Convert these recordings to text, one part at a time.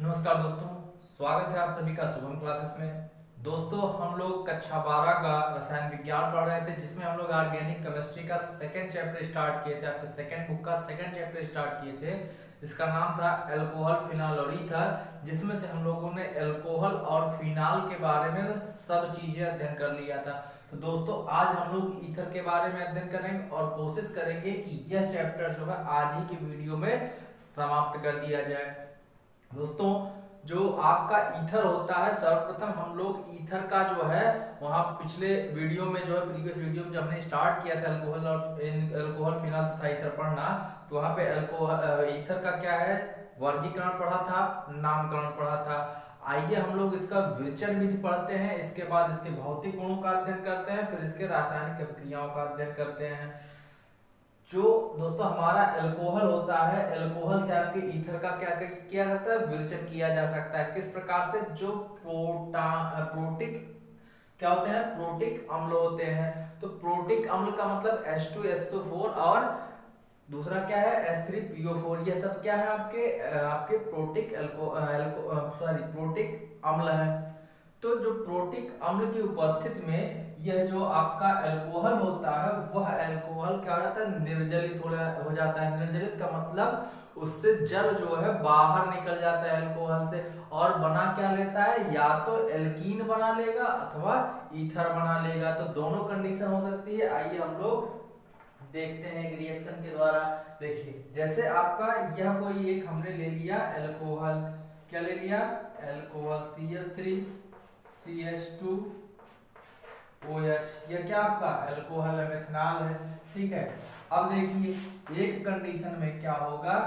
नमस्कार दोस्तों, स्वागत है आप सभी का शुभम क्लासेस में। दोस्तों, हम लोग कक्षा 12 का रसायन विज्ञान पढ़ रहे थे, जिसमें हम लोग ऑर्गेनिक केमिस्ट्री का सेकंड चैप्टर स्टार्ट किए थे। आपके सेकंड बुक का सेकंड चैप्टर स्टार्ट किए थे, जिसका नाम था अल्कोहल, फिनॉल और ईथर, जिसमें से हम लोगों ने अल्कोहल और फिनॉल के बारे में सब चीजें अध्ययन कर लिया था। तो दोस्तों, आज हम लोग ईथर के बारे में अध्ययन करेंगे और कोशिश करेंगे कि यह चैप्टर जो है आज ही की वीडियो में समाप्त कर दिया जाए। दोस्तों, जो आपका ईथर होता है, सर्वप्रथम हम लोग ईथर का जो है वहाँ पिछले वीडियो में जो है प्रीवियस वीडियो में जब हमने स्टार्ट किया था अल्कोहल फिनॉल तथा ईथर पढ़ना, तो वहाँ पे ईथर का क्या है वर्गीकरण पढ़ा था, नामकरण पढ़ा था। आइए हम लोग इसका विवेचन विधि पढ़ते हैं, इसके बाद इसके भौतिक गुणों का अध्ययन करते हैं, फिर इसके रासायनिक प्रतिक्रियाओं का अध्ययन करते हैं। जो दोस्तों हमारा अल्कोहल होता है, अल्कोहल से आपके ईथर का क्या किया जाता है, विवेचन किया जा सकता है। किस प्रकार से? जो प्रोटिक क्या होते हैं, प्रोटिक अम्ल होते हैं। तो प्रोटिक अम्ल का मतलब H2SO4 और दूसरा क्या है H3PO4। ये सब क्या है आपके प्रोटिक अम्ल है। तो जो प्रोटिक अम्ल की उपस्थिति में यह जो आपका अल्कोहल होता है, वह अल्कोहल क्या हो जाता है, निर्जलित हो जाता है। निर्जलित का मतलब उससे जल जो है बाहर निकल जाता है अल्कोहल से, और बना क्या लेता है, या तो एल्कीन बना लेगा अथवा ईथर बना लेगा। तो दोनों कंडीशन हो सकती है। आइए हम लोग देखते हैं एक रिएक्शन के द्वारा। देखिए, जैसे आपका यह कोई एक हमने ले लिया अल्कोहल, क्या ले लिया, अल्कोहल CH3 CH2 OH, यह क्या आपका अल्कोहल है, मेथनॉल है। ठीक है, अब देखिए एक कंडीशन में क्या होगा,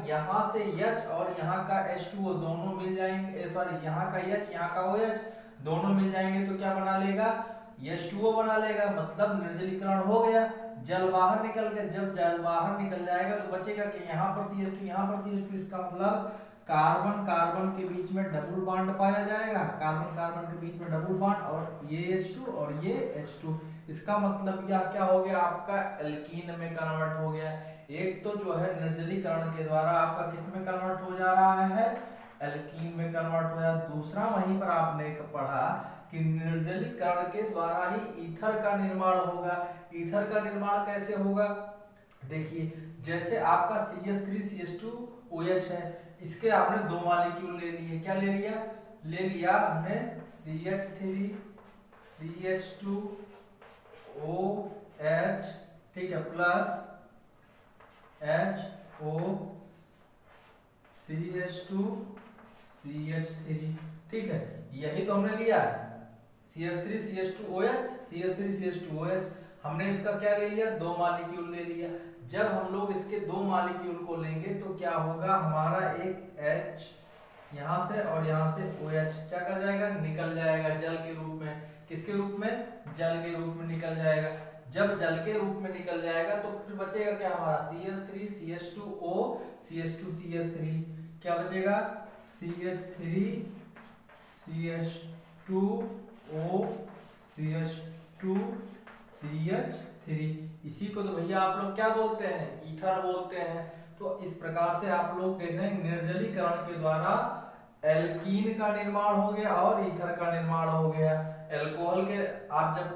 यहाँ से H और यहाँ का H2O दोनों मिल जाएंगे, सॉरी यहाँ का H यहाँ का OH दोनों मिल जाएंगे, तो क्या बना लेगा, H2O बना लेगा। मतलब निर्जलीकरण हो गया, जल बाहर निकल गया। जब जल बाहर निकल जाएगा तो बचेगा कि यहाँ पर CH2 यहाँ पर CH2, इसका मतलब कार्बन कार्बन के बीच में डबल बॉन्ड पाया जाएगा, कार्बन कार्बन के बीच में डबल बॉन्ड, और ये H2 और ये H2। इसका मतलब यह क्या हो गया, आपका एल्कीन में कन्वर्ट हो गया। एक तो जो है निर्जलीकरण के द्वारा आपका किस में कन्वर्ट हो जा रहा है, एल्कीन में कन्वर्ट हो जाता। दूसरा वहीं पर आपने पढ़ा कि निर्जलीकरण के द्वारा ही ईथर का निर्माण होगा। ईथर का निर्माण कैसे होगा, देखिए जैसे आपका CH3 CH2 OH है, इसके आपने दो मॉलिक्यूल ले लिए। क्या ले लिया हमने CH3 CH2 OH, ठीक है, प्लस HO CH2 CH3, ठीक है, यही तो हमने लिया CH3 CH2 OH, CH3 CH2 OH। हमने इसका क्या ले लिया, दो मॉलिक्यूल ले लिया। जब हम लोग इसके दो मॉलिक्यूल को लेंगे तो क्या होगा, हमारा एक H यहाँ से और यहाँ से OH क्या कर जाएगा, निकल जाएगा जल के रूप में। किसके रूप में, जल के रूप में निकल जाएगा। जब जल के रूप में निकल जाएगा तो फिर बचेगा क्या, हमारा CH3 CH2O CH2 CH3, क्या बचेगा, CH3 CH2O CH2 CH3। इसी को तो भैया आप लोग क्या बोलते हैं, ईथर बोलते हैं। तो इस प्रकार से आप लोग देख रहे हैं निर्जलीकरण के द्वारा एल्कीन का निर्माण हो गया और ईथर का निर्माण हो गया। अल्कोहल के आप जब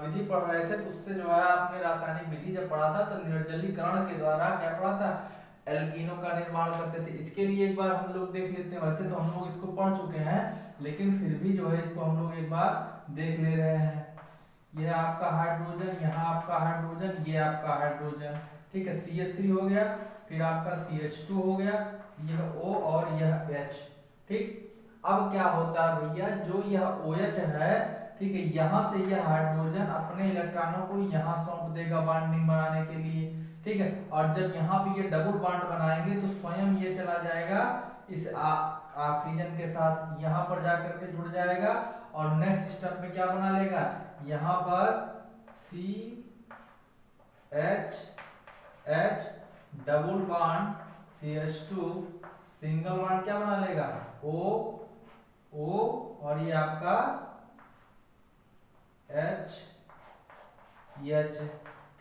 विधि पढ़ रहे थे तो उससे जो है आपने रासायनिक विधि जब पढ़ा था तो निर्जलीकरण के द्वारा क्या पढ़ा था, एल्कीनों का निर्माण करते थे। इसके लिए एक बार हम लोग देख लेते हैं। वैसे तो हम लोग इसको पढ़ चुके हैं, लेकिन फिर भी जो है इसको हम लोग एक बार देख ले रहे हैं। यह आपका हाइड्रोजन, यहाँ आपका हाइड्रोजन, ये आपका हाइड्रोजन, ठीक है, CH3 हो गया, फिर आपका CH2 हो गया, यह O और यह H। ठीक, अब क्या होता है भैया, जो यह OH है, ठीक है, यहाँ से यह हाइड्रोजन अपने इलेक्ट्रॉनों को यहाँ सौंप देगा बॉन्डिंग बनाने के लिए। ठीक है, और जब यहाँ पे ये डबल बॉन्ड बनाएंगे तो स्वयं ये चला जाएगा इस ऑक्सीजन के साथ, यहाँ पर जाकर के जुड़ जाएगा, और नेक्स्ट स्टेप में क्या बना लेगा, यहाँ पर CH double bond CH2 single bond क्या बना लेगा, O और ये आपका H।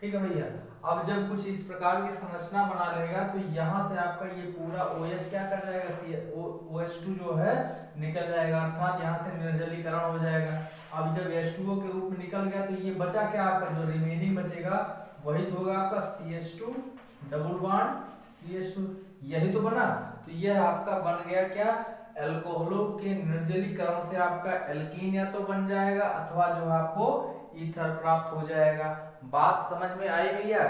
ठीक है भैया। अब जब कुछ इस प्रकार की संरचना बना लेगा तो यहाँ से आपका ये पूरा OH क्या कर जाएगा, OH2 जो है निकल जाएगा, अर्थात यहाँ से निर्जलीकरण हो जाएगा। अब जब H2O के रूप में निकल गया तो ये बचा क्या आपका, जो रिमेनिंग बचेगा वही तो होगा आपका CH2 डबल बॉन्ड CH2, यही तो बना। तो यह आपका बन गया क्या, अल्कोहलों के निर्जलीकरण से आपका एल्कीन या तो बन जाएगा अथवा जो आपको ईथर प्राप्त हो जाएगा। बात समझ में आई भैया?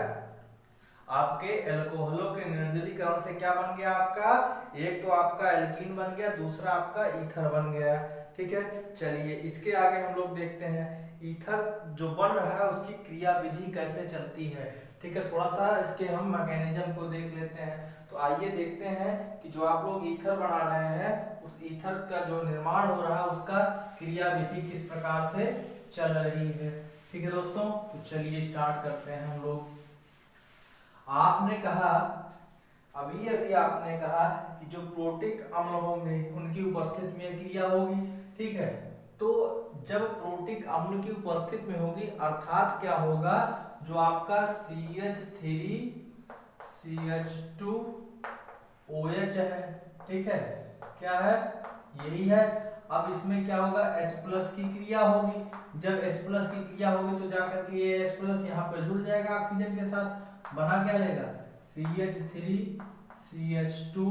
आपके अल्कोहलों के निर्जलीकरण से क्या बन गया आपका, एक तो आपका एल्कीन बन गया, दूसरा आपका ईथर बन गया। ठीक है, चलिए इसके आगे हम लोग देखते हैं ईथर जो बन रहा है उसकी क्रिया विधि कैसे चलती है। ठीक है, थोड़ा सा इसके हम मैकेनिज्म को देख लेते हैं। तो आइए देखते हैं कि जो आप लोग ईथर बना रहे हैं उस ईथर का जो निर्माण हो रहा है उसका क्रिया विधि किस प्रकार से चल रही है। ठीक है दोस्तों, तो चलिए स्टार्ट करते हैं हम लोग। आपने कहा अभी अभी आपने कहा कि जो प्रोटिक अम्ल होंगे उनकी उपस्थिति में क्रिया होगी। ठीक है, तो जब प्रोटिक अम्ल की उपस्थिति में होगी अर्थात क्या होगा, जो आपका CH3 CH2 OH है, ठीक है, क्या है, यही है। अब इसमें क्या होगा, H+ की क्रिया होगी। जब H+ की क्रिया होगी तो जाकर के ये H+ यहाँ पे जुड़ जाएगा ऑक्सीजन के साथ, बना क्या लेगा, CH3 CH2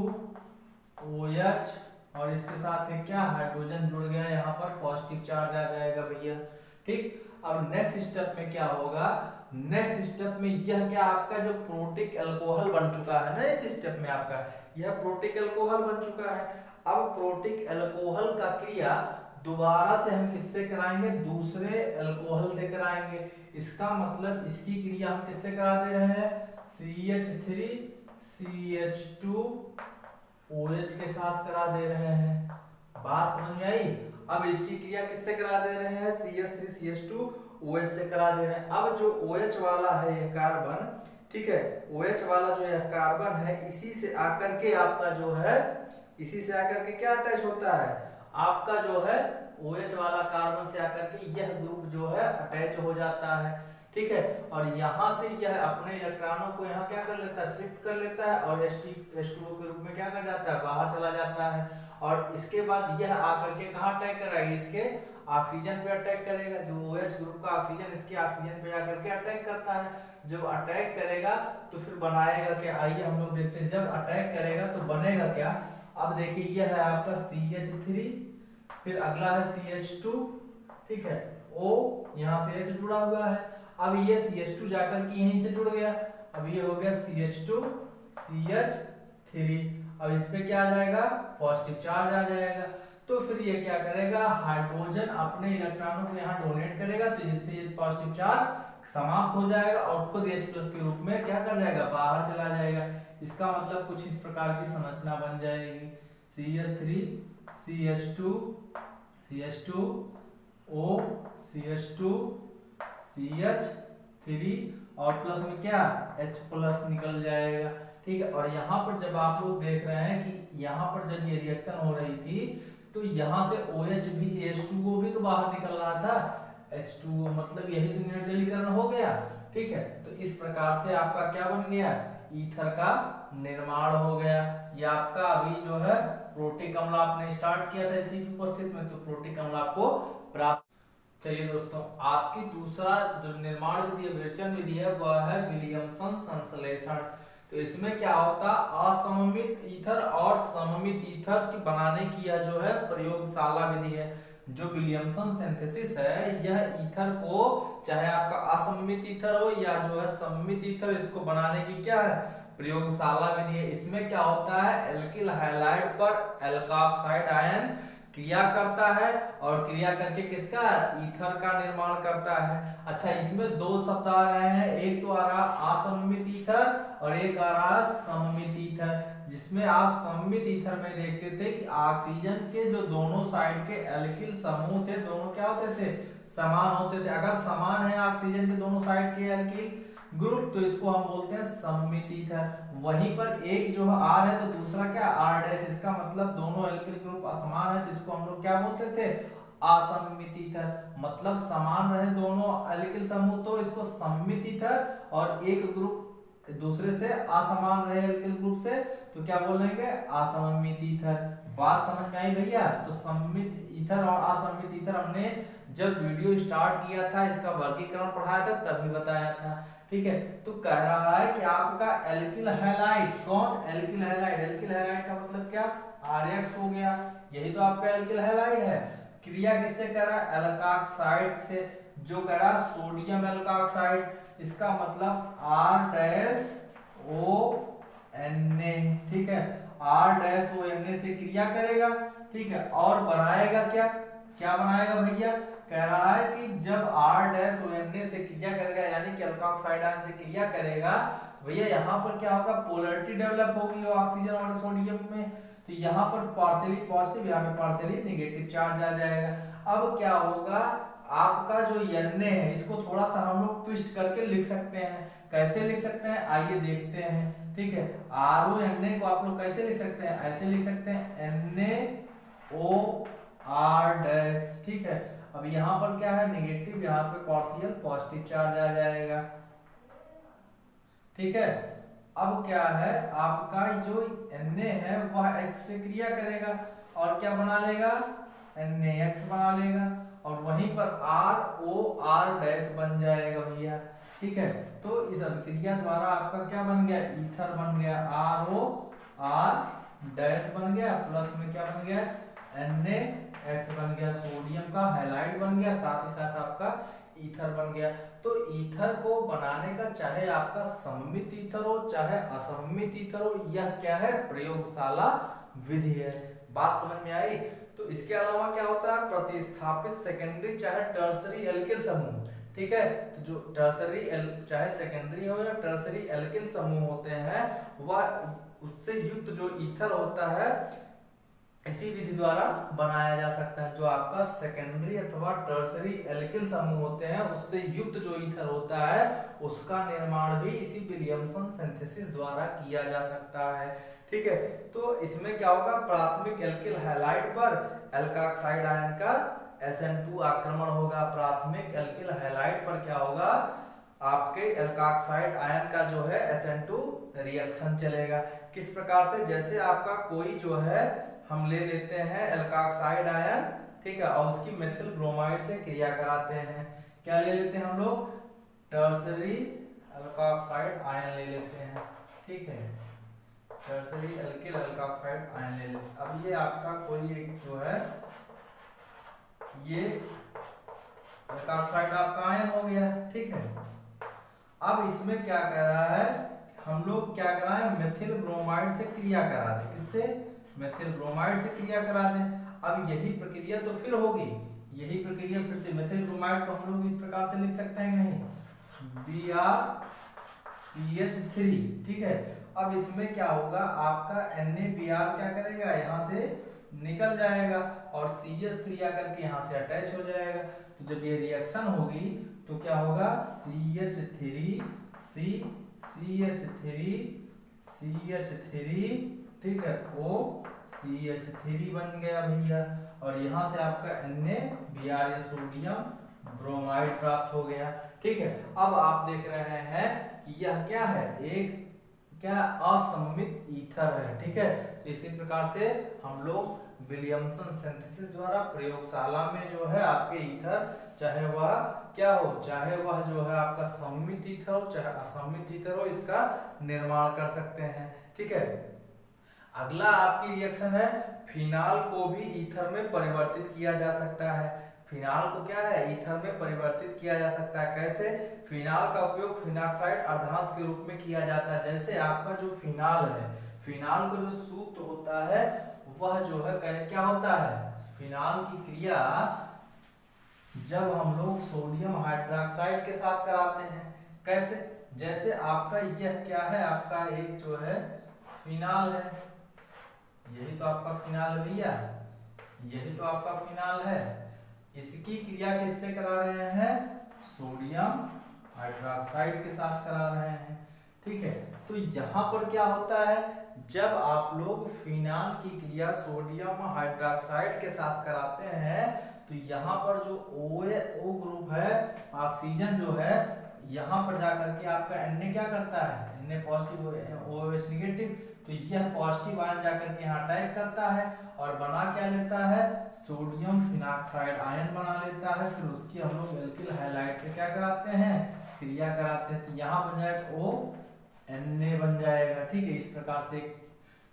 OH, और इसके साथ है क्या, हाइड्रोजन जुड़ गया, यहाँ पर पॉजिटिव चार्ज आ जाएगा भैया। ठीक, अब नेक्स्ट स्टेप में क्या होगा, नेक्स्ट स्टेप में यह क्या आपका जो प्रोटिक अल्कोहल बन चुका है ना, इस स्टेप में आपका यह प्रोटिक अल्कोहल बन चुका है। अब प्रोटिक अल्कोहल का क्रिया दोबारा से हम किससे कराएंगे, दूसरे अल्कोहल से कराएंगे। इसका मतलब इसकी क्रिया हम किससे करा दे रहे हैं, CH3 CH2 OH के साथ करा दे रहे हैं। बात समझ में आई? अब इसकी क्रिया किससे करा दे रहे हैं, CH3 CH2 OH से करा दे रहे हैं। अब जो OH वाला है ये कार्बन, ठीक है, OH वाला जो यह कार्बन है इसी से आकर के आपका जो है, इसी से आकर के क्या अटैच होता है, आपका जो है OH वाला कार्बन से आकर के यह ग्रुप जो है अटैच हो जाता है। ठीक है, और यहाँ से यह अपने इलेक्ट्रॉनों को यहाँ क्या कर लेता है, शिफ्ट कर लेता है, और H2O के रूप में क्या कर जाता है, बाहर चला जाता है। और इसके बाद यह आकर के कहाँ अटैक कराएगा, इसके ऑक्सीजन पे अटैक करेगा। जो OH ग्रुप का ऑक्सीजन इसके ऑक्सीजन पे आकर के अटैक करता है। जब अटैक करेगा तो फिर बनाएगा क्या, आइए हम लोग देखते हैं। जब अटैक करेगा तो बनेगा क्या, अब देखिए यह है आपका CH3, फिर अगला है CH2, ठीक है, O यहाँ से H जुड़ा हुआ है। अब ये CH2 जाकर के यहीं से जुड़ गया, अब ये हो गया CH2 CH3। अब इस पे क्या आ जाएगा, पॉजिटिव चार्ज आ जाएगा। तो फिर ये क्या करेगा, हाइड्रोजन अपने इलेक्ट्रॉनों को यहाँ डोनेट करेगा, तो जिससे ये पॉजिटिव चार्ज समाप्त हो जाएगा और खुद H+ के रूप में क्या कर जाएगा, बाहर चला जाएगा। इसका मतलब कुछ इस प्रकार की संरचना बन जाएगी, CH3 CH2 CH2 O CH2 CH3 और प्लस में क्या H+ निकल जाएगा। ठीक है, और यहाँ पर जब आप लोग देख रहे हैं कि यहाँ पर जब ये रिएक्शन हो रही थी तो यहाँ से OH भी H2O भी तो बाहर निकल रहा था, H2O मतलब यही तो निर्जलीकरण हो गया। ठीक है, तो इस प्रकार से आपका क्या बन गया, ईथर का निर्माण हो गया। ये आपका अभी जो है प्रोटिक अम्ल आपने स्टार्ट किया था इसी की उपस्थिति में, तो प्रोटिक अम्ल आपको प्राप्त। चलिए दोस्तों, आपकी दूसरा जो निर्माण विधि है, विरेचन विधि है, वह है विलियमसन संश्लेषण। तो इसमें क्या होता, असममित ईथर और सममित ईथर की बनाने की यह जो है प्रयोगशाला विधि है। जो विलियमसन सिंथेसिस है, यह ईथर को चाहे आपका असममित ईथर हो या जो है सममित ईथर, इसको बनाने की क्या है, प्रयोगशाला विधि है। इसमें क्या होता है, एल्किल हाइलाइड पर एल्कोक्साइड आयन क्रिया करता है और क्रिया करके किसका, ईथर का निर्माण करता है। अच्छा, इसमें दो शब्द आ रहे हैं, एक तो आ रहा असममित ईथर और एक आ रहा सममित ईथर। जिसमें आप सममित ईथर में देखते थे कि ऑक्सीजन के जो दोनों साइड के एल्किल समूह थे, दोनों क्या होते थे, समान होते थे। अगर समान है ऑक्सीजन के दोनों साइड के एल्किल ग्रुप तो इसको हम बोलते हैं सममित ईथर। वहीं पर एक जो R है तो दूसरा क्या R डैश, इसका मतलब दोनों एल्किल ग्रुप असमान है तो इसको हम लोग क्या बोलते थे, असममित ईथर, मतलब समान रहे दोनों एल्किल समूह तो इसको सममित ईथर, और एक ग्रुप दूसरे से असमान रहे एल्किल ग्रुप से तो क्या बोलेंगे, असममित ईथर। बात समझ में आई भैया? तो सममित ईथर और असममित ईथर हमने जब वीडियो स्टार्ट किया था, इसका वर्गीकरण पढ़ाया था, तभी बताया था। ठीक है, तो कह रहा है कि आपका एल्किल हैलाइड, कौन? Alkyl halide. एल्किल हैलाइड का मतलब क्या? RX हो गया, यही तो आपका एल्किल हैलाइड है। क्रिया किससे कर रहा है? एल्काक्साइड से। जो कर रहा है सोडियम एल्काक्साइड, इसका मतलब R-ONA। ठीक है, R-ONA से क्रिया करेगा। ठीक है, और बनाएगा क्या? क्या बनाएगा भैया? कह रहा है कि जब R-ONA से क्रिया करेगा, यानी कि एल्काक्साइड आयन से क्रिया करेगा, भैया यहाँ पर क्या होगा? पोलैरिटी डेवलप होगी ऑक्सीजन और सोडियम में। तो यहाँ पर पार्शियली पॉजिटिव, यहाँ पे पार्शियली नेगेटिव चार्ज आ जाएगा। अब क्या होगा? आपका जो Na है, इसको थोड़ा सा हम लोग ट्विस्ट करके लिख सकते हैं। कैसे लिख सकते हैं आइए देखते हैं। ठीक है, RONA को आप लोग कैसे लिख सकते हैं? ऐसे लिख सकते हैं NaOR-। ठीक है, अब यहाँ पर क्या है? नेगेटिव, यहाँ पे पार्शियल पॉजिटिव चार्ज आ जाएगा। ठीक है, अब क्या है? आपका जो Na है वह X से क्रिया करेगा और क्या बना लेगा? NaX बना लेगा, और वहीं पर ROR- बन जाएगा भैया। ठीक है, तो इस अभिक्रिया द्वारा आपका क्या बन गया? ईथर बन गया, ROR- बन गया, प्लस में क्या बन गया? NaX बन गया, सोडियम का हैलाइड बन गया, साथ ही साथ आपका ईथर बन गया। तो ईथर को बनाने का चाहे आपका सममित ईथर हो चाहे असममित ईथर हो, यह क्या है? प्रयोगशाला विधि है। बात समझ में आई? तो इसके अलावा क्या होता है? प्रतिस्थापित सेकेंडरी चाहे टर्सरी एल्किल समूह। ठीक है, तो जो टर्सरी चाहे सेकेंडरी हो या टर्सरी एल्किल समूह होते हैं, वह उससे युक्त जो ईथर होता है, इसी विधि द्वारा बनाया जा सकता है। जो आपका सेकेंडरी अथवा टर्सरी एल्किल समूह होते हैं, उससे युक्त जो ईथर होता है, उसका निर्माण भी इसी विलियमसन सिंथेसिस द्वारा किया जा सकता है। ठीक है, तो इसमें क्या होगा? प्राथमिक एल्किल हैलाइड पर एल्काक्साइड आयन का SN2 आक्रमण होगा। प्राथमिक एल्किल हैलाइड पर क्या होगा? आपके एल्काक्साइड आयन का जो है SN2 रिएक्शन चलेगा। किस प्रकार से? जैसे आपका कोई जो है, हम ले लेते हैं एल्काक्साइड आयन, ठीक है, और उसकी मेथिल ब्रोमाइड से क्रिया कराते हैं। क्या ले लेते हैं हम लोग? टर्सरी एल्काक्साइड आयन ले लेते हैं। ठीक है, टर्सरी एल्किल एल्काक्साइड आयन ले लेते हैं। अब ये आपका कोई एक जो है, ये एल्काक्साइड आपका आयन हो गया। ठीक है, अब इसमें क्या कर रहा है? हम लोग क्या कराएं? मेथिल ब्रोमाइड से क्रिया करा दें। किससे? मेथिल ब्रोमाइड से क्रिया करा दें। अब यही प्रक्रिया तो फिर होगी, यही प्रक्रिया फिर से मेथिल ब्रोमाइड को हम लोग इस प्रकार से लिख सकते हैं कहीं, BrCH3। ठीक है, अब इसमें क्या होगा? आपका NaBr क्या करेगा? यहाँ से निकल जाएगा और CH3 आकर के यहाँ से अटैच हो जाएगा। तो जब ये रिएक्शन होगी तो क्या होगा? CH3 ठीक है, OCH3 बन गया भैया, और यहाँ से आपका NaBr या सोडियम ब्रोमाइड प्राप्त हो गया। ठीक है, अब आप देख रहे हैं कि यह क्या है? एक क्या? असममित ईथर है। ठीक है, तो इसी प्रकार से हम लोग विलियमसन सिंथेसिस द्वारा प्रयोगशाला में जो है आपके ईथर, चाहे वह क्या हो, चाहे वह जो है आपका सममित ईथर हो चाहे असममित ईथर हो, इसका निर्माण कर सकते हैं। ठीक है, अगला आपकी रिएक्शन है, फिनाल को भी ईथर में परिवर्तित किया जा सकता है। फिनाल को क्या है? ईथर में परिवर्तित किया जा सकता है। कैसे? फिनाल का उपयोग फिनाक्साइड अर्धांश के रूप में किया जाता है। जैसे आपका जो फिनाल है, फिनाल का जो सूत्र होता है वह जो है क्या होता है? फिनाल की क्रिया जब हम लोग सोडियम हाइड्रोक्साइड के साथ कराते हैं, कैसे? जैसे आपका यह क्या है? आपका एक जो है फिनाल है, यही तो आपका फिनाल है भैया, यही तो आपका फिनाल है। इसकी क्रिया किससे करा रहे हैं? सोडियम हाइड्रोक्साइड के साथ करा रहे हैं। ठीक है, तो यहाँ पर क्या होता है? जब आप लोग फिनाल की क्रिया सोडियम हाइड्रोक्साइड के साथ कराते हैं तो तो यहाँ पर जो O ग्रुप है, ऑक्सीजन जो है यहाँ पर जाकर के आपका Na क्या करता है, Na पॉजिटिव OH नेगेटिव, तो यह पॉजिटिव आयन जाकर के यहाँ अटैक करता है और बना क्या लेता है, सोडियम फिनॉक्साइड आयन बना लेता है। फिर उसकी हम लोग एल्किल हैलाइड से क्या कराते हैं, क्रिया कराते हैं, तो यहाँ बन जाएगा ONa बन जाएगा। ठीक है, इस प्रकार से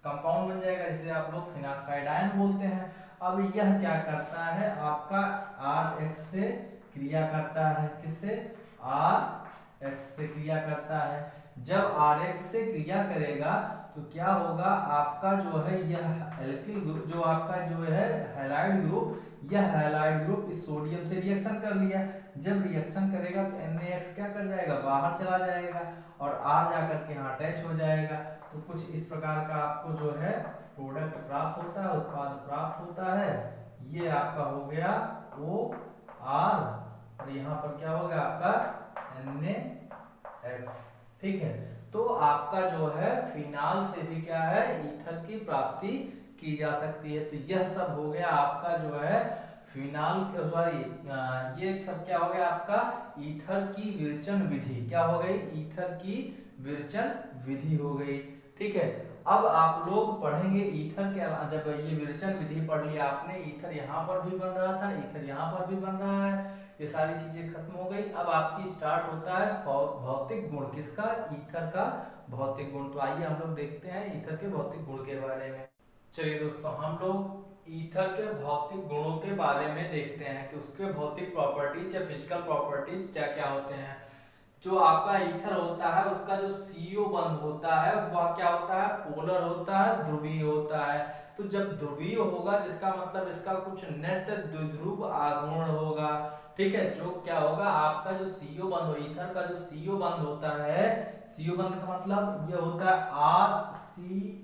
कंपाउंड बन जाएगा जिसे आप लोग फिनॉक्साइड आयन बोलते हैं। अब यह क्या करता है, आपका RH से क्रिया करता है, किससे, RH से क्रिया करता है। जब RH से क्रिया करेगा तो क्या होगा, आपका जो है यह एल्किल ग्रुप, जो आपका जो है हैलाइड ग्रुप, यह हैलाइड ग्रुप इस सोडियम से रिएक्शन कर लिया। जब रिएक्शन करेगा तो NaX क्या कर जाएगा, बाहर चला जाएगा और R जाकर के यहाँ अटैच हो जाएगा। तो कुछ इस प्रकार का आपको जो है प्रोडक्ट प्राप्त होता है, उत्पाद प्राप्त होता है। ये आपका हो गया OR और यहाँ पर क्या होगा आपका NaX। ठीक है, तो आपका जो है फिनाल से भी क्या है, ईथर की प्राप्ति की जा सकती है। तो यह सब हो गया आपका जो है फिनाल, सॉरी ये सब क्या हो गया आपका ईथर की विरचन विधि, क्या हो गई, ईथर की विरचन विधि हो गई। ठीक है, अब आप लोग पढ़ेंगे ईथर के, जब ये विरचन विधि पढ़ लिया आपने, ईथर यहाँ पर भी बन रहा था, ईथर यहाँ पर भी बन रहा है, ये सारी चीजें खत्म हो गई। अब आपकी स्टार्ट होता है भौतिक गुण, किसका, ईथर का भौतिक गुण। तो आइए हम लोग देखते हैं ईथर के भौतिक गुण के बारे में। चलिए दोस्तों, हम लोग ईथर के भौतिक गुणों के बारे में देखते हैं कि उसके भौतिक प्रॉपर्टीज या फिजिकल प्रॉपर्टीज क्या क्या होते हैं। जो आपका ईथर होता है उसका जो CO बंध होता है वह क्या होता है, पोलर होता है, ध्रुवीय होता है। तो जब ध्रुवीय होगा जिसका मतलब इसका कुछ नेट द्विध्रुव आघूर्ण होगा। ठीक है, जो क्या होगा आपका जो CO बंध, ईथर का जो CO बंध होता है, CO बंध का मतलब ये होता है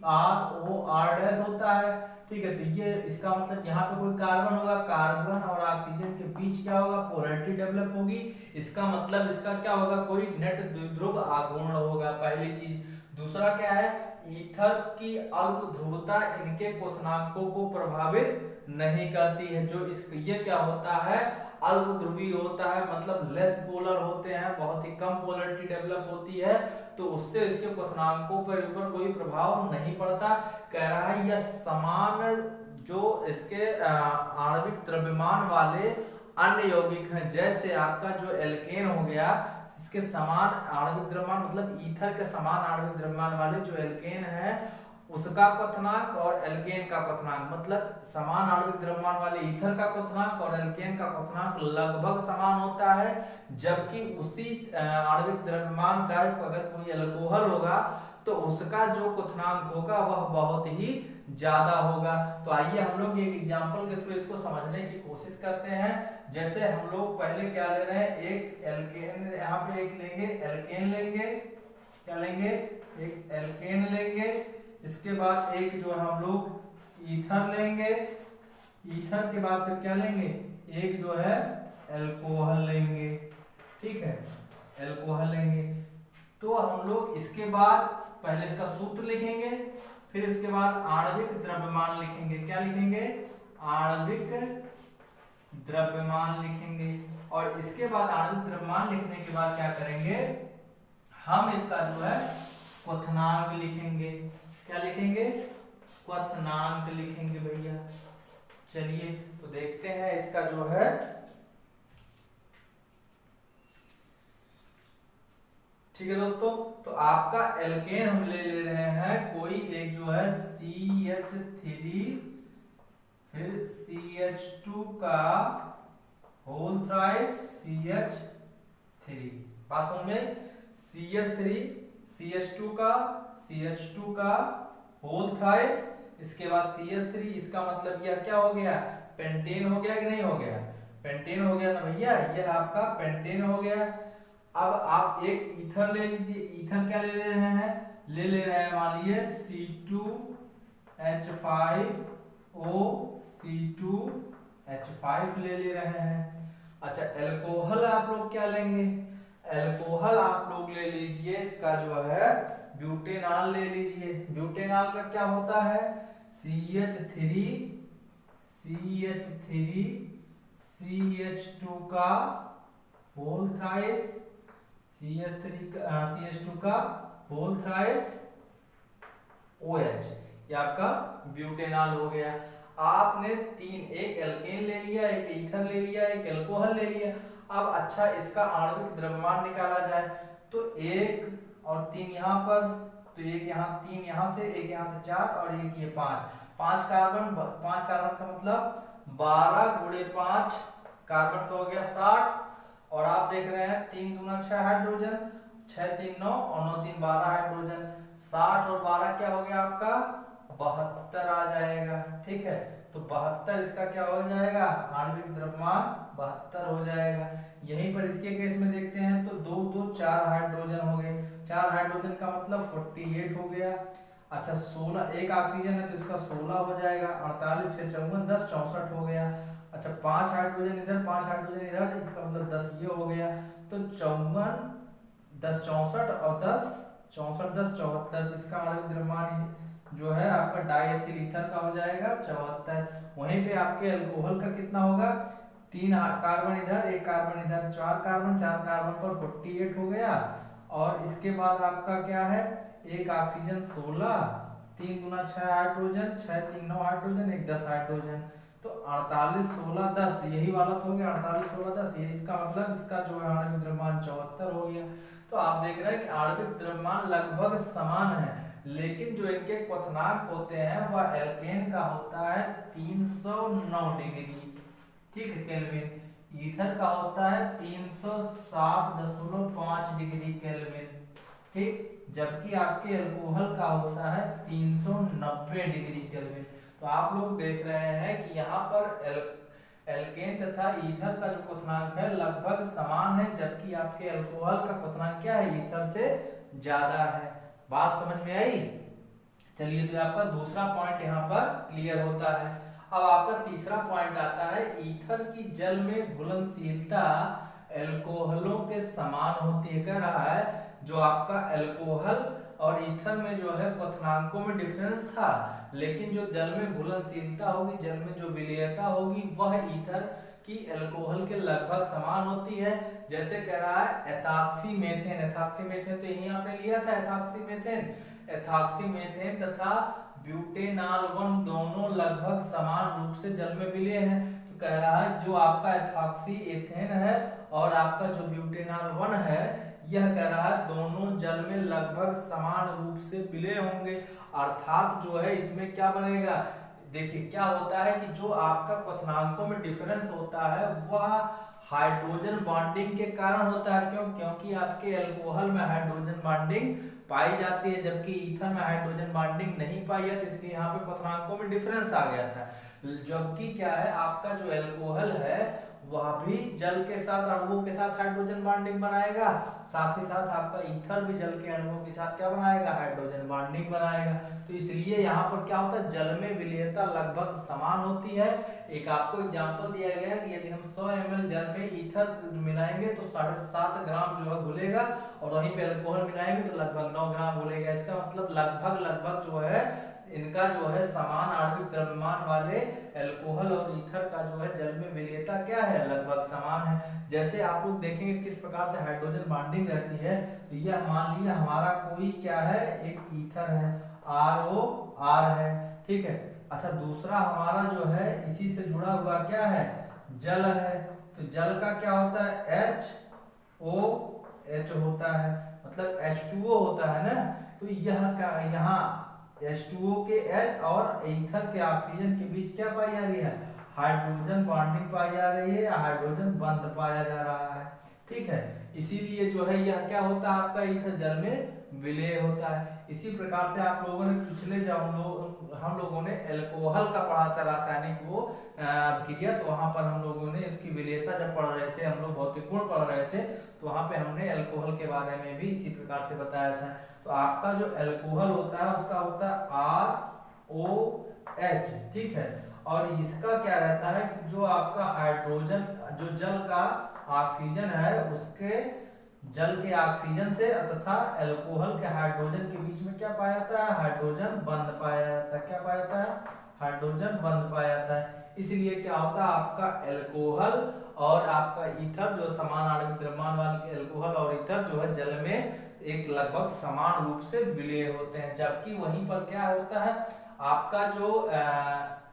RCROR' होता है। ठीक है, तो ये इसका मतलब यहाँ पे कोई कार्बन होगा, कार्बन और ऑक्सीजन के बीच क्या होगा, पोलैरिटी डेवलप होगी। इसका मतलब इसका क्या होगा, कोई नेट द्विध्रुव आघूर्ण होगा, पहली चीज। दूसरा क्या है, ईथर की अल्प ध्रुवता इनके क्वथनांकों को प्रभावित नहीं करती है। जो इस ये क्या होता है, अल्प ध्रुवीय होता है, मतलब लेस पोलर होते हैं, बहुत ही कम पोलरिटी डेवलप होती है, तो उससे इसके क्वथनांकों पर ऊपर कोई प्रभाव नहीं पड़ता। कह रहा है यह समान जो इसके आणविक द्रव्यमान वाले अन्य यौगिक हैं, जैसे आपका जो एल्केन हो गया, इसके समान आणविक द्रव्यमान, मतलब ईथर के समान आणविक द्रव्यमान वाले जो एल्केन है उसका क्वथनांक और एल्केन का क्वथनांक, मतलब समान आणविक द्रव्यमान वाले ईथर का क्वथनांक और एल्केन का क्वथनांक लगभग समान होता है। जबकि उसी आणविक द्रव्यमान का अगर कोई अल्कोहल होगा तो उसका जो क्वथनांक होगा वह बहुत ही ज्यादा होगा। तो आइए हम लोग एक एग्जांपल के थ्रू इसको समझने की कोशिश करते हैं। जैसे हम लोग पहले क्या ले रहे हैं, एक एल्केन, यहाँ पे एक लेंगे एल्केन लेंगे, क्या लेंगे, एक एल्केन लेंगे, इसके बाद एक जो हम लोग ईथर लेंगे, ईथर के बाद फिर क्या लेंगे, एक जो है एल्कोहल लेंगे। ठीक है, एल्कोहल लेंगे। तो हम लोग इसके बाद पहले इसका सूत्र लिखेंगे, फिर इसके बाद आणविक द्रव्यमान लिखेंगे, क्या लिखेंगे, आणविक द्रव्यमान लिखेंगे। और इसके बाद आणविक द्रव्यमान लिखने के बाद क्या करेंगे, हम इसका जो है क्वथनांक लिखेंगे, क्या लिखेंगे, क्वथनांक लिखेंगे भैया। चलिए तो देखते हैं इसका जो है, ठीक है दोस्तों। तो आपका एल्केन हम ले रहे हैं, कोई एक जो है CH3 फिर CH2 का होल थ्राइस CH3, बात समझ में, CH3 CH2 का होल थ्राइस, इसके बाद CH3, इसका मतलब यह क्या हो गया, पेंटेन हो गया कि नहीं हो गया, पेंटेन हो गया ना भैया, यह आपका पेंटेन हो गया। अब आप एक ईथर ले लीजिए, ईथर क्या ले रहे हैं, ले रहे हैं मान लीजिए C2H5O C2H5 ले रहे हैं। अच्छा, एल्कोहल आप लोग क्या लेंगे, एल्कोहल आप लोग ले लीजिए, इसका जो है ब्यूटेनॉल ले लीजिए। ब्यूटेनॉल का क्या होता है, CH3 CH2 का होल थ्राइस, CH2 का होल थ्राइस OH, ये आपका ब्यूटेनॉल हो गया। आपने तीन, एक एल्केन ले लिया, एक ईथर ले लिया, एक एल्कोहल ले लिया। अब अच्छा इसका आणविक द्रव्यमान निकाला जाए तो 1 और 3 यहाँ पर, तो एक यहाँ 3 यहाँ से, एक यहाँ से 4 और एक ये 5, 5 कार्बन, 5 कार्बन का मतलब 12 गुणे 5 कार्बन का हो गया 60। और आप देख रहे हैं 3 दूना 6 हाइड्रोजन, 6 3 9 और 9 3 12 हाइड्रोजन, 60 और 12 क्या हो गया आपका 72 आ जाएगा। ठीक है, तो 72 इसका क्या हो जाएगा, आणविक द्रव्यमान 72 हो जाएगा। यहीं पर इसके केस में देखते हैं तो 2 2 4 हाइड्रोजन हो गए, 4 हाइड्रोजन का मतलब 48 हो गया। अच्छा 16, एक ऑक्सीजन है तो इसका 16 हो जाएगा, 48 से 54 10 64 हो गया। अच्छा 5 हाइड्रोजन इधर, 5 हाइड्रोजन इधर, इसका मतलब 10 ये हो गया। तो 54 10 64 और 10 64 10 74, इसका आणविक द्रव्यमान जो है आपका डाइएथिल ईथर का हो जाएगा 74। वहीं पे आपके अल्कोहल का कितना होगा, 3 कार्बन इधर, 1 कार्बन इधर, 4 कार्बन, 4 कार्बन पर 48 हो गया। और इसके बाद आपका क्या है, एक ऑक्सीजन 16, 3 गुना 6 हाइड्रोजन, 6 3 9 हाइड्रोजन, एक 10 हाइड्रोजन, तो 48 16 10, यही वाला तो हो गया 48 16 10। ये इसका मतलब इसका जो है आणविक द्रव्यमान 74 हो गया। तो आप देख रहे हैं कि आणविक द्रव्यमान लगभग समान है, लेकिन जो इनके क्वथनांक होते हैं वह एल्केन का होता है 309 डिग्री, ठीक है केल्विन, ईथर का होता है 360.5 डिग्री केल्विन, ठीक, जबकि आपके अल्कोहल का होता है 390 डिग्री केल्विन। तो आप लोग देख रहे हैं कि यहाँ पर एल्केन तथा ईथर का जो क्वथनांक है लगभग समान है, जबकि आपके अल्कोहल का क्वथनांक क्या है, ईथर से ज्यादा है। बात समझ में आई? चलिए, तो आपका दूसरा पॉइंट यहाँ पर क्लियर होता है। अब आपका तीसरा पॉइंट आता है, ईथर की जल में घुलनशीलता एल्कोहलों के समान होती है। कह रहा है जो आपका एल्कोहल और ईथर में जो है क्वथनांकों में डिफरेंस था, लेकिन जो जल में घुलनशीलता होगी, जल में जो विलेयता होगी, वह ईथर की एल्कोहल के लगभग समान होती है। जैसे कह रहा है एथॉक्सीमेथेन, एथॉक्सीमेथेन तो यहीं पे लिया था एथॉक्सीमेथेन, एथॉक्सीमेथेन तथा ब्यूटेनॉल दोनों लगभग समान रूप से जल में विलेय हैं। तो कह रहा है जो आपका एथॉक्सी एथेन है और आपका जो ब्यूटेनॉल है, यह कह रहा है दोनों जल में लगभग समान रूप से विलेय होंगे। अर्थात जो है इसमें क्या बनेगा, देखिए क्या होता है कि जो आपका क्वथनांकों में डिफरेंस होता है वह हाइड्रोजन बॉन्डिंग के कारण होता है। क्यों? क्योंकि आपके अल्कोहल में हाइड्रोजन बॉन्डिंग पाई जाती है, जबकि ईथर में हाइड्रोजन बॉन्डिंग नहीं पाई जाती, इसलिए यहाँ पे क्वथनांकों में डिफरेंस आ गया था। जबकि क्या है, आपका जो अल्कोहल है वह भी जल के साथ, अणुओं के साथ हाइड्रोजन बॉन्डिंग बनाएगा, साथ ही साथ आपका ईथर भी जल के अणुओं के साथ क्या बनाएगा, हाइड्रोजन बॉन्डिंग बनाएगा। तो इसलिए यहाँ पर क्या होता है, जल में विलेयता लगभग समान होती है। एक आपको एग्जांपल दिया गया है कि यदि हम 100 ml जल में ईथर मिलाएंगे तो 7.5 ग्राम जो है घुलेगा, और वहीं पे अल्कोहल मिलाएंगे तो लगभग 9 ग्राम घुलेगा। इसका मतलब लगभग जो है इनका जो है समान आणविक द्रव्यमान वाले अल्कोहल और ईथर का जो है जल में विलेयता क्या है, लगभग समान है। जैसे आप लोग देखेंगे किस प्रकार से हाइड्रोजन बॉन्डिंग रहती है। तो यह मान लिया हमारा कोई क्या है, एक ईथर है, ROR है, ठीक है। अच्छा दूसरा हमारा जो है इसी से जुड़ा हुआ क्या है, जल है। तो जल का क्या होता है, HOH होता है, मतलब H2O होता है ना। तो यह का यहाँ H2O के H और ईथर के ऑक्सीजन के बीच क्या पाई जा रही है, हाइड्रोजन बॉन्डिंग पाई जा रही है, या हाइड्रोजन बंध पाया जा रहा है, ठीक है। इसीलिए जो है यह क्या होता है, आपका ईथर जल में विलेय होता है। इसी प्रकार से आप लोगों ने पिछले जब हम लोगों ने अल्कोहल का पढ़ा था रासायनिक वो क्रिया, तो वहां पर हम लोगों ने इसकी विलेयता जब पढ़ रहे थे, हम लोग भौतिक गुण पढ़ रहे थे, तो वहां पे हमने अल्कोहल के बारे में भी इसी प्रकार से बताया था। तो आपका जो अल्कोहल होता है उसका होता है ROH, ठीक है। और इसका क्या रहता है कि जो आपका हाइड्रोजन, जो जल का ऑक्सीजन है उसके जल के ऑक्सीजन से तथा अल्कोहल के हाइड्रोजन के बीच में क्या पाया जाता है, हाइड्रोजन बंध पाया जाता है। क्या पाया जाता है, हाइड्रोजन बंध पाया जाता है। इसलिए क्या होता है आपका अल्कोहल और आपका ईथर जो समान आणविक द्रव्यमान वाले अल्कोहल और ईथर जो है जल में एक लगभग समान रूप से विलय होते हैं। जबकि वहीं पर क्या होता है आपका जो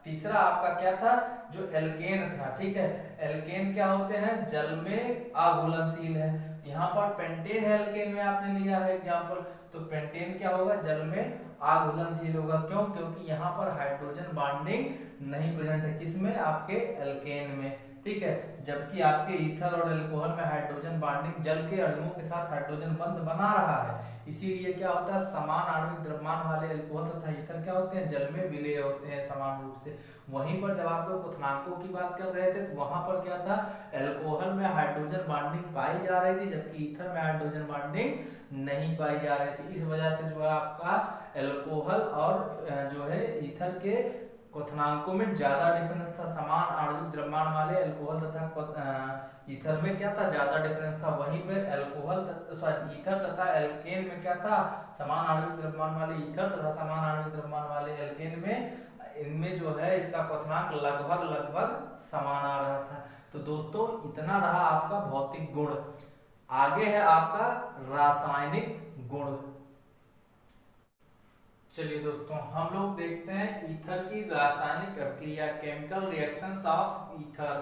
तीसरा आपका क्या था जो एल्केन था, ठीक है, एल्केन क्या होते हैं जल में अघुलनशील है। यहाँ पर पेंटेन है एल्केन में आपने लिया है एग्जांपल, तो पेंटेन क्या होगा जल में अघुलनशील होगा। क्यों? क्योंकि यहाँ पर हाइड्रोजन बॉन्डिंग नहीं प्रेजेंट है, किसमें आपके एल्केन में, ठीक है। जबकि आपके ईथर और अल्कोहल में हाइड्रोजन बॉन्डिंग जल के अणुओं के साथ हाइड्रोजन बंध बना रहा है, इसीलिए क्या होता है समान आणविक द्रव्यमान वाले अल्कोहल तथा ईथर क्या होते हैं जल में विलय होते हैं समान रूप से। वहीं पर जब आप लोग क्वथनांकों की बात कर रहे थे तो वहां पर क्या था अल्कोहल में हाइड्रोजन बॉन्डिंग पाई जा रही थी, जबकि ईथर में हाइड्रोजन बॉन्डिंग नहीं पाई जा रही थी। इस वजह से जो है आपका अल्कोहल और जो है ईथर के क्वथनांकों में ज्यादा डिफरेंस था। समान आणविक द्रव्यमान वाले अल्कोहल तथा ईथर में क्या था ज्यादा डिफरेंस था। वहीं पर अल्कोहल ईथर तथा एल्केन में क्या था समान आणविक द्रव्यमान वाले ईथर तथा समान आणविक द्रव्यमान वाले एल्केन में इनमें जो है इसका क्वथनांक लगभग समान आ रहा था। तो दोस्तों इतना रहा आपका भौतिक गुण। आगे है आपका रासायनिक गुण। चलिए दोस्तों हम लोग देखते हैं ईथर की रासायनिक अभिक्रिया, केमिकल रिएक्शंस ऑफ ईथर,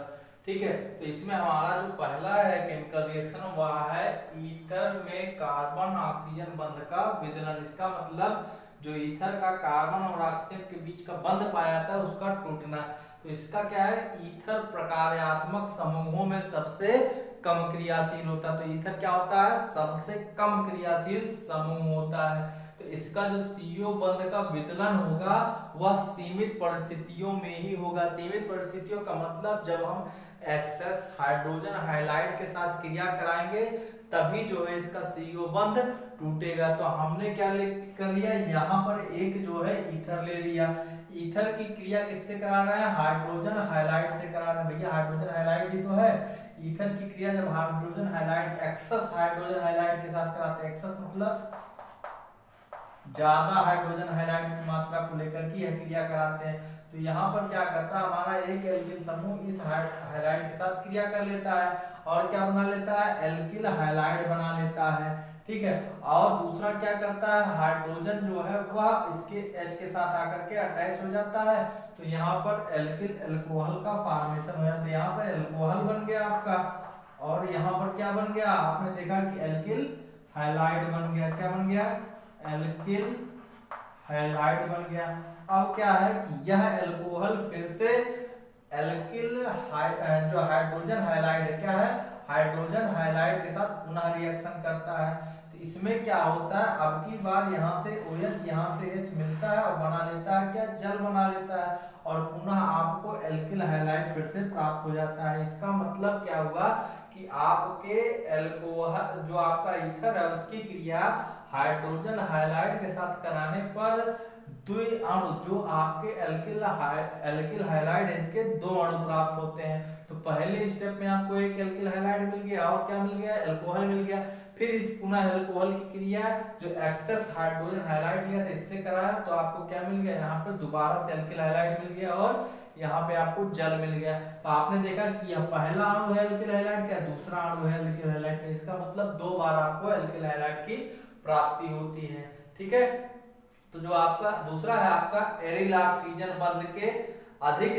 ठीक है। तो इसमें हमारा जो पहला है केमिकल रिएक्शन वह है ईथर में कार्बन ऑक्सीजन बंध का विदलन। इसका मतलब जो ईथर का कार्बन और ऑक्सीजन के बीच का बंध पाया जाता है उसका टूटना। तो इसका क्या है ईथर प्रकार्यात्मक समूहों में सबसे कम क्रियाशील होता है। तो ईथर क्या होता है सबसे कम क्रियाशील समूह होता है। तो इसका जो CO बंध का विदलन होगा वह सीमित परिस्थितियों में ही होगा। सीमित परिस्थितियों का मतलब जब हम एक्सेस हाइड्रोजन हाइलाइड के साथ क्रिया कराएंगे तभी जो है इसका CO बंध टूटेगा। तो हमने क्या कर लिया यहाँ पर एक जो है ईथर ले लिया। ईथर की क्रिया किससे करा रहे हैं हाइड्रोजन हाइलाइड से करा रहे हैं। भैया हाइड्रोजन हाइलाइड ही तो है। ईथर की क्रिया जब hydrogen halide excess hydrogen halide के साथ कराते हैं, एक्सेस मतलब ज्यादा हाइड्रोजन हाइलाइड की मात्रा को लेकर के यह क्रिया कराते हैं। तो यहाँ पर क्या करता है हमारा एक एल्किल समूह इस हाइलाइड के साथ क्रिया कर लेता है और क्या बना लेता है एल्किल हाइलाइड बना लेता है, ठीक है। और दूसरा क्या करता है हाइड्रोजन जो है वह इसके H के साथ आकर के अटैच हो जाता है। तो यहाँ पर एल्किल अल्कोहल का फॉर्मेशन हो जाता है। यहाँ पर अल्कोहल बन गया आपका और यहाँ पर क्या बन गया आपने देखा कि एल्किल हाइलाइड बन गया। क्या बन गया एल्किल हाइलाइड बन गया। अब क्या है कि यह अल्कोहल फिर से एल्किल जो हाइड्रोजन हाइलाइड है क्या है हाइड्रोजन हाइलाइड के साथ पुनः रिएक्शन करता है। तो इसमें क्या होता है अब की बार यहाँ से OH यहाँ से H मिलता है और बना लेता है क्या जल बना लेता है और पुनः आपको एल्किल हाइलाइड फिर से प्राप्त हो जाता है। इसका मतलब क्या हुआ कि आपके अल्कोहल जो आपका ईथर है उसकी क्रिया हाइड्रोजन हाइलाइड के साथ कराने पर द्वि अणु जो आपके एल्किल हाइलाइड है इसके दो अणु प्राप्त होते हैं। तो पहले स्टेप में आपको एक एल्किल हाइलाइड मिल गया और क्या मिल गया अल्कोहल मिल गया। फिर इस पुनः अल्कोहल की क्रिया जो एक्सेस हाइड्रोजन हाइलाइड लिया था इससे कराया तो आपको क्या मिल गया यहाँ पर दोबारा से एल्किल हाइलाइड मिल गया और यहाँ पे आपको जल मिल गया। तो आपने देखा कि यह पहला अणु है एल्किल हाइलाइड का दूसरा अणु है एल्किल हाइलाइड का। इसका मतलब दो बार आपको एल्किल हाइलाइड की प्राप्ति होती है, ठीक है। तो जो आपका दूसरा है आपका एरिल ऑक्सीजन बंध के अधिक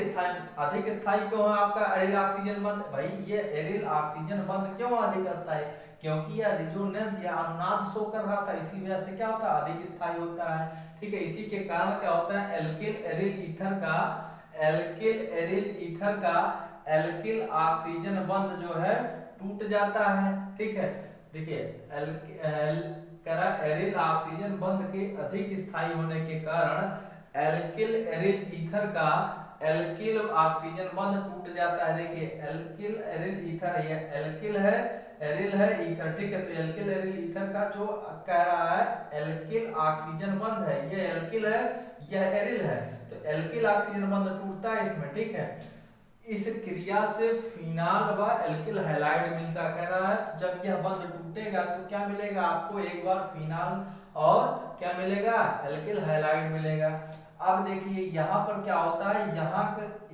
स्थायी क्यों है आपका एरिल ऑक्सीजन बंध। भाई ये एरिल ऑक्सीजन बंध क्यों अधिक स्थायी क्योंकि यह रिजोनेंस या अनुनाद शो कर रहा था, इसी वजह से क्या होता है अधिक स्थायी होता है, ठीक है। इसी के कारण क्या होता है एल्किल एरिल ईथर का एल्किल ऑक्सीजन बंध जो है टूट जाता है, ठीक है। देखिए एरिल ऑक्सीजन बंध के अधिक स्थायी होने के कारण एल्किल एरिल ईथर का एल्किल ऑक्सीजन बंध टूट जाता है। देखिए एल्किल एरिल ईथर ये एल्किल है एरिल है ईथर, ठीक है। तो एल्किल एरिल ईथर का जो कह रहा है एल्किल ऑक्सीजन बंध है ये एल्किल है यह एरिल है। तो एल्किल ऑक्सीजन बंध टूटता है इसमें, ठीक है। इस क्रिया से फिनाल व एल्किल हाइलाइड मिलता कह रहा है। तो जब यह बंध टूटेगा तो क्या मिलेगा आपको एक बार फिनाल और क्या मिलेगा एल्किल हाइलाइड मिलेगा। अब देखिए यहाँ पर क्या होता है यहाँ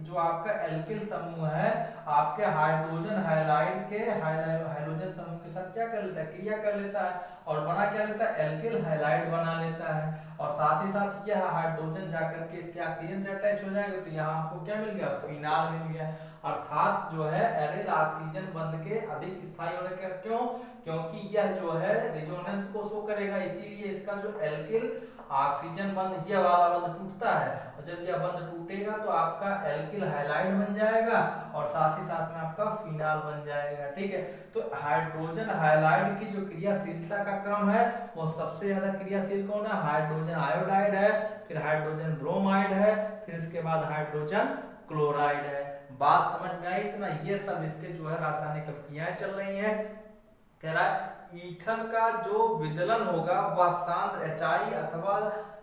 जो आपका एल्किल समूह है आपके हाइड्रोजन हैलाइड के हाइड्रोजन समूह के साथ क्या कर लेता है, क्रिया कर लेता है और बना क्या लेता है, एल्किल हैलाइड बना लेता है। और साथ ही साथ क्या हाइड्रोजन जाकर के इसके ऑक्सीजन से अटैच हो जाएगा तो यहाँ आपको क्या मिल गया, फिनाल मिल गया। अर्थात जो है एरिल ऑक्सीजन बंध के अधिक स्थायी होने का, क्यों, क्योंकि यह जो है रेजोनेंस को शो करेगा, इसीलिए इसका जो एल्किल ऑक्सीजन बंध ये वाला बंध टूटता है और जब यह बंध टूटेगा तो आपका एल्किल हैलाइड बन जाएगा और साथ ही साथ में आपका फिनाल बन जाएगा। ठीक है, तो हाइड्रोजन हैलाइड की जो क्रियाशीलता का क्रम है वो सबसे ज्यादा क्रियाशील कौन है, हाइड्रोजन आयोडाइड है, फिर हाइड्रोजन ब्रोमाइड है, फिर इसके बाद हाइड्रोजन क्लोराइड है। बात समझ में आई इतना, ये सब इसके जो है रासायनिक अभिक्रियाएं चल रही हैं। कह रहा है ईथर का जो विदलन होगा वह सांद्र HI अथवा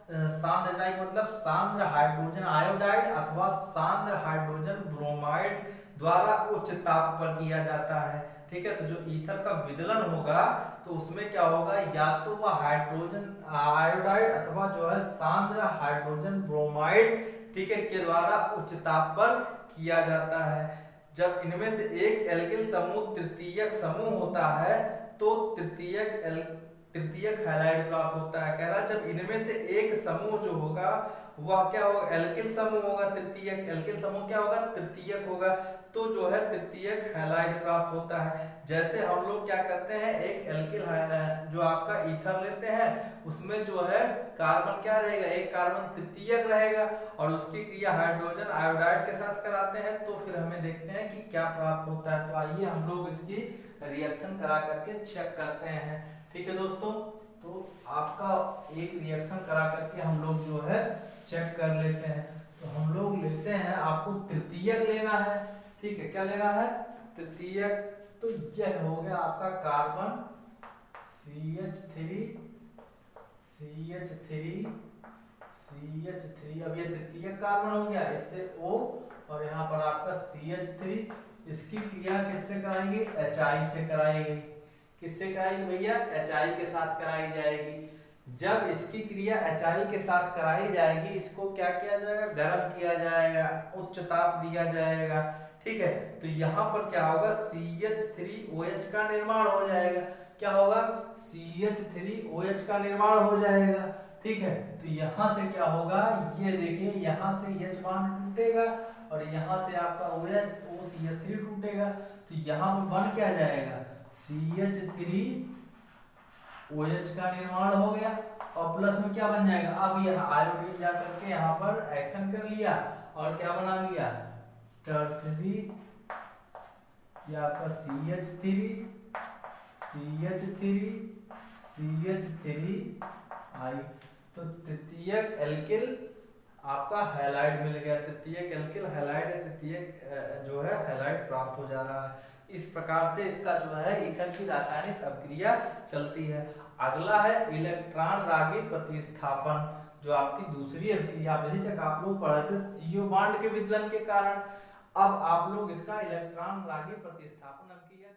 सांद्र HI मतलब सांद्र हाइड्रोजन आयोडाइड अथवा सांद्र हाइड्रोजन ब्रोमाइड द्वारा उच्च ताप पर किया जाता है। ठीक है, तो जो ईथर का विदलन होगा तो उसमें क्या होगा, या तो वह हाइड्रोजन आयोडाइड अथवा जो है सांद्र हाइड्रोजन ब्रोमाइड, ठीक है, के द्वारा उच्च ताप पर किया जाता है। जब इनमें से एक एल्किल समूह तृतीयक समूह होता है तो तृतीयक हैलाइड प्राप्त होता है। कह रहा है जब इनमें से एक समूह जो होगा वह क्या होगा, एल्किल समूह होगा, तृतीयक एल्किल समूह क्या होगा, तृतीयक होगा, तो जो है तृतीयक हैलाइड प्राप्त होता है। जैसे हम लोग क्या करते हैं, एक एल्किल जो आपका ईथर लेते हैं उसमें जो है कार्बन क्या रहेगा, एक कार्बन तृतीयक रहेगा और उसकी क्रिया हाइड्रोजन आयोडाइड के साथ कराते हैं तो फिर हमें देखते हैं कि क्या प्राप्त होता है। तो आइए हम लोग इसकी रिएक्शन करा करके चेक करते हैं। ठीक है दोस्तों, तो आपका एक रिएक्शन करा करके हम लोग जो है चेक कर लेते हैं। तो हम लोग लेते हैं, आपको तृतीयक लेना है। ठीक है, क्या लेना है, तृतीयक। तो यह हो गया आपका कार्बन CH3 अब ये तृतीयक कार्बन हो गया, इससे O और यहाँ पर आपका CH3, इसकी क्रिया किससे कराएंगे, HI से कराएंगे। किससे कराएंगे भैया, HI के साथ कराई जाएगी। जब इसकी क्रिया HI के साथ कराई जाएगी इसको क्या किया जाएगा, गर्म किया जाएगा, उच्च ताप दिया जाएगा। ठीक है, तो यहाँ पर क्या होगा, CH3OH का निर्माण हो जाएगा। क्या होगा, CH3OH का निर्माण हो जाएगा। ठीक है, तो यहाँ से क्या होगा, ये देखिए यहाँ से H बॉन्ड टूटेगा और यहाँ से आपका OCH3 टूटेगा, तो यहाँ पर बन क्या जाएगा, CH3OH का निर्माण हो गया और प्लस में क्या बन जाएगा, अब यह आयोडीन जा करके यहाँ पर एक्शन कर लिया और क्या बना लिया, टर्सरी, ये आपका CH3I, तो तृतीयक एल्किल आपका हैलाइड मिल गया, तृतीयक एल्किल हैलाइड है, तृतीयक जो है हैलाइड प्राप्त हो जा रहा है। इस प्रकार से इसका जो है ईथर की रासायनिक अभिक्रिया चलती है। अगला है इलेक्ट्रॉन रागी प्रतिस्थापन, जो आपकी दूसरी अभिक्रिया, अभी तक आप लोग पढ़े थे CO बॉन्ड के विचलन के कारण, अब आप लोग इसका इलेक्ट्रॉन रागी प्रतिस्थापन अभिक्रिया